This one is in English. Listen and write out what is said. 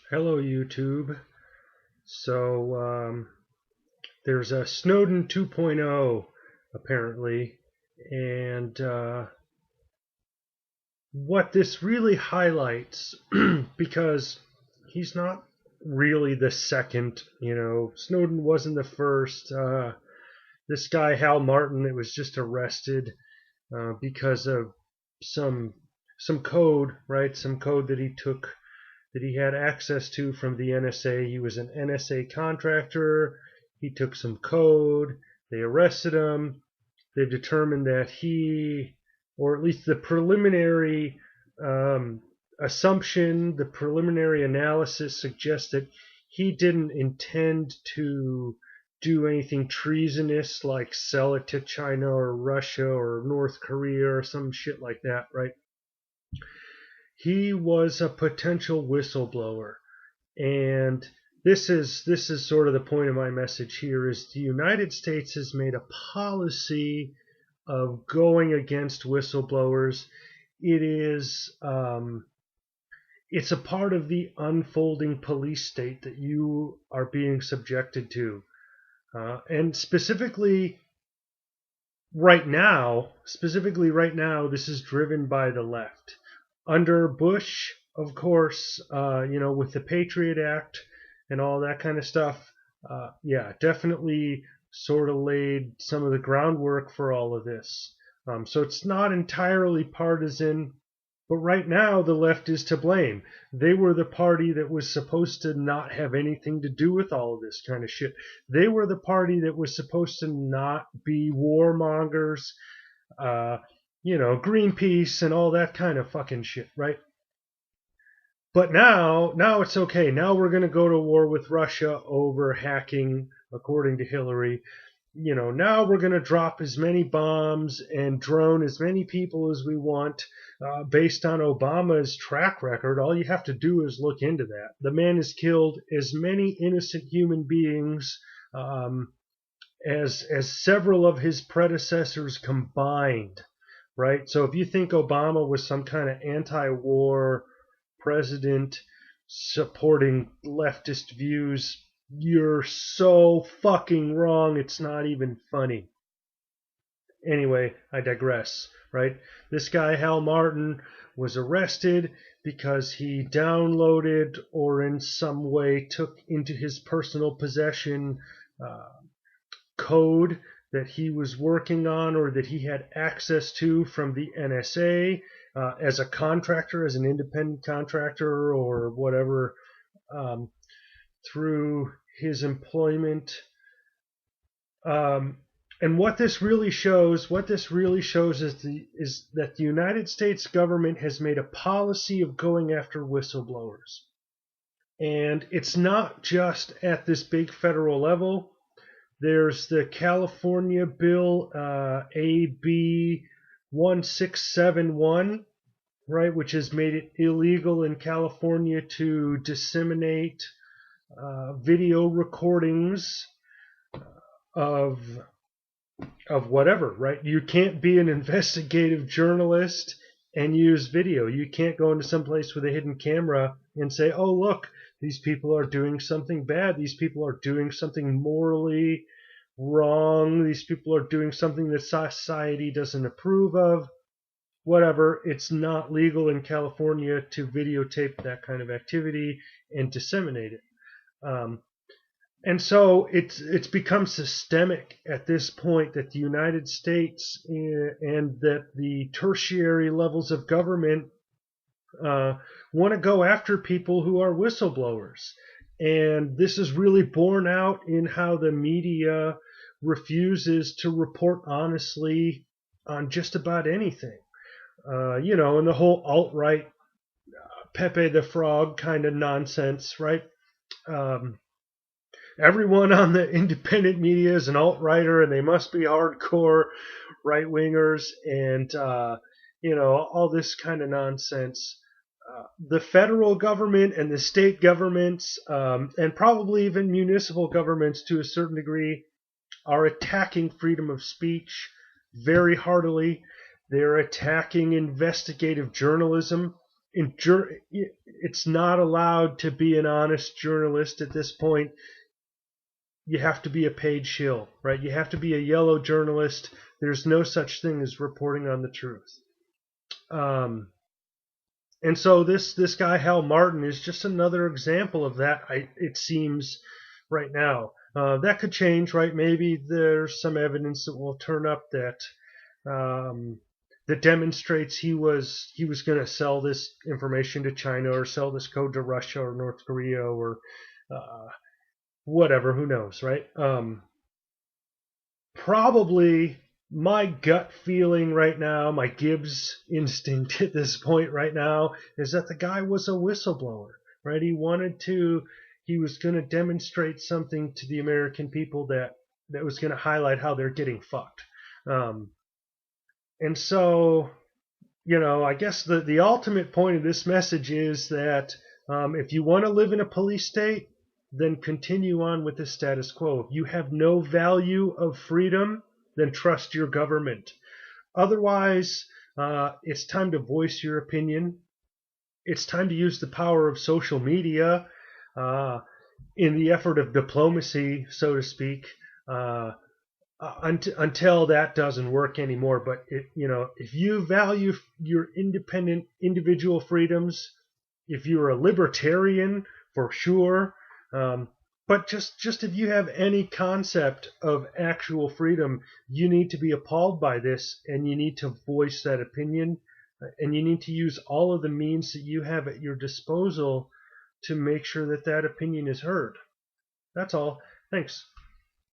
Hello, YouTube. So, there's a Snowden 2.0, apparently, and what this really highlights, because he's not really the second, Snowden wasn't the first. This guy, Hal Martin, it was just arrested because of some some code, right? Some code that he took that he had access to from the NSA. He was an NSA contractor. He took some code. They arrested him. They determined that or at least the preliminary assumption, the preliminary analysis suggests that he didn't intend to do anything treasonous like sell it to China or Russia or North Korea or some shit like that, right? He was a potential whistleblower. And this is sort of the point of my message here is the United States has made a policy of going against whistleblowers. It is it's a part of the unfolding police state that you are being subjected to, and specifically right now, this is driven by the left. Under Bush, of course, with the Patriot Act and all that kind of stuff, yeah, definitely sort of laid some of the groundwork for all of this. So it's not entirely partisan, but right now the left is to blame. They were the party that was supposed to not have anything to do with all of this kind of shit. They were the party that was supposed to not be warmongers, uh, Greenpeace and all that kind of fucking shit, right? But now it's okay. Now we're going to go to war with Russia over hacking, according to Hillary. Now we're going to drop as many bombs and drone as many people as we want. Based on Obama's track record, all you have to do is look into that. The man has killed as many innocent human beings as several of his predecessors combined, right? So if you think Obama was some kind of anti-war president supporting leftist views, you're so fucking wrong, it's not even funny. Anyway, I digress, right? This guy, Hal Martin, was arrested because he downloaded or in some way took into his personal possession code that he was working on or that he had access to from the NSA as a contractor, as an independent contractor or whatever, through his employment. And what this really shows is that the United States government has made a policy of going after whistleblowers. And it's not just at this big federal level. There's the California bill, AB 1671, right, which has made it illegal in California to disseminate video recordings of whatever, right? You can't be an investigative journalist and use video. You can't go into some place with a hidden camera and say, oh, look, these people are doing something bad. These people are doing something morally wrong. These people are doing something that society doesn't approve of. Whatever. It's not legal in California to videotape that kind of activity and disseminate it. And so it's become systemic at this point that the United States and that the tertiary levels of government want to go after people who are whistleblowers. And this is really borne out in how the media refuses to report honestly on just about anything. And the whole alt-right Pepe the Frog kind of nonsense, right? Everyone on the independent media is an alt-righter and they must be hardcore right-wingers and, all this kind of nonsense. The federal government and the state governments, and probably even municipal governments to a certain degree, are attacking freedom of speech very heartily. They're attacking investigative journalism it's not allowed to be an honest journalist at this point. You have to be a paid shill, right? You have to be a yellow journalist. There's no such thing as reporting on the truth. And so this guy Hal Martin is just another example of that. It seems right now that could change, right? Maybe there's some evidence that will turn up that that demonstrates he was going to sell this information to China or sell this code to Russia or North Korea or whatever. Who knows, right? Probably my gut feeling right now, my Gibbs instinct at this point right now, is that the guy was a whistleblower, right? He was going to demonstrate something to the American people that was going to highlight how they're getting fucked. And so, I guess the ultimate point of this message is that if you want to live in a police state, then continue on with the status quo. If you have no value of freedom, then trust your government. Otherwise, it's time to voice your opinion. It's time to use the power of social media in the effort of diplomacy, so to speak, until that doesn't work anymore. But if you value your independent individual freedoms, if you're a libertarian, for sure. But just if you have any concept of actual freedom, you need to be appalled by this, and you need to voice that opinion, and you need to use all of the means that you have at your disposal to make sure that that opinion is heard. That's all. Thanks.